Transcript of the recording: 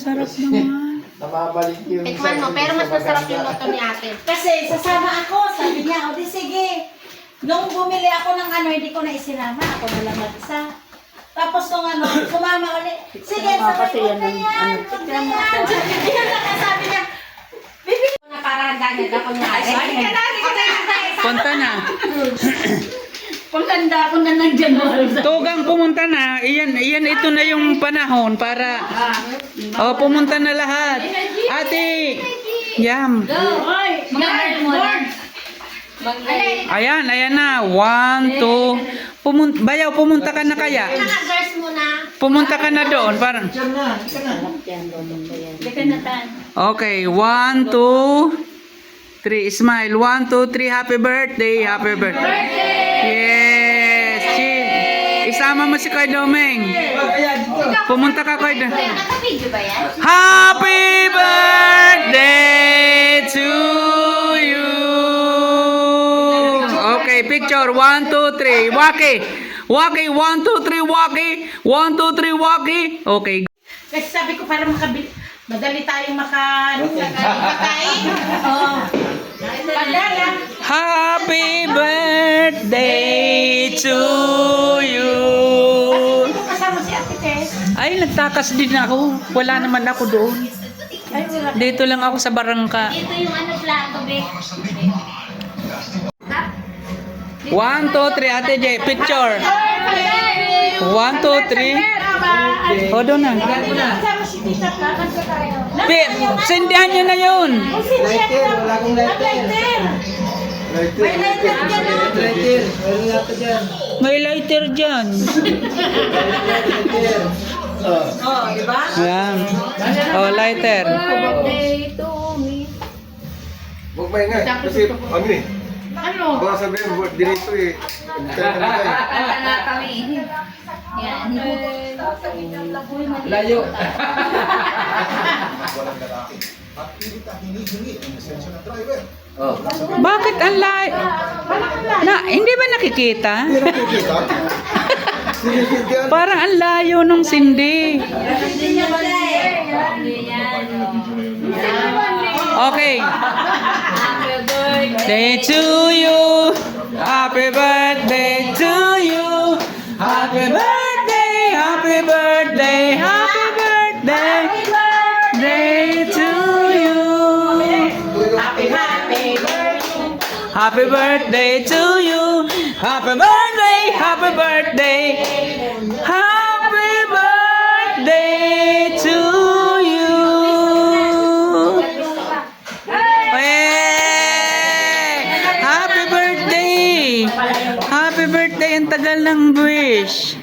sarap naman. Namabalik yung Tikman mo, pero mas masarap yung luto ni ate. Kasi sasama ako, sabi niya, o di sige. Nung bumili ako ng ano, hindi ko na isinama. Ako na lang mag-isa. Tapos nung ano, sumama ulit. Sige, sabay ko na yan. Huwag na yan. Yun lang ang sabi niya. Bibi. Na para handa niya na kunyari. Punta na. Pagkanda ako na ng January. Tugang pumunta na. Iyan, ito na yung panahon para... Oh, pumunta na lahat. Ate! Yam. Oy, mga board. Ayan na. 1, 2. Bayaw, pumunta ka na kaya? Naka-verse muna. Pumunta ka na doon. Parang... Diyan na, ika na. Okay, 1, 2, 3. Smile. 1, 2, 3. Happy birthday. Happy birthday. Yes. Isama mo si Kuya Domeng. Pumunta ka Kuya Domeng. Naka-video ba yan? Happy birthday to you. Okay, picture. 1, 2, 3. Waki. Waki. 1, 2, 3. Waki. 1, 2, 3. Waki. Okay. Kasi sabi ko para makabili. Madali tayong makain. Oo. Padala. Happy birthday to you. Kasama si Ate Tess. Ay, nagtakas din ako. Wala naman ako doon. Ay, wala. Dito lang ako sa barangka. Ito yung ano plato, Bek. 1, 2, 3. Ate J, picture. 1, 2, 3. Hold on na. Kasama si Tita Platas tayo. Sindihan niyo na yun. Lighter, wala akong lighter. Lighter. May lighter dyan, no? Lighter. Wala lighter dyan. May lighter dyan. Lighter. Oh. Oh, di ba? Ayan. Oh, lighter. Birthday to me. Huwag maingay. Kasi, ano eh. Ano? Baka sabihin, dirito eh. Kanta nga kami. Yan. Layo. Oh. Bakit ang layo? Hindi ba nakikita? Hindi nakikita. Sinisigyan. Parang ang layo nung sindi. Okay. Day to you. Happy birthday to you. Happy birthday. Happy birthday. Happy birthday. Day to you. Happy birthday to you. Happy birthday. Happy birthday. Happy birthday to you. Happy birthday. Happy birthday. Ang tagal ng wish.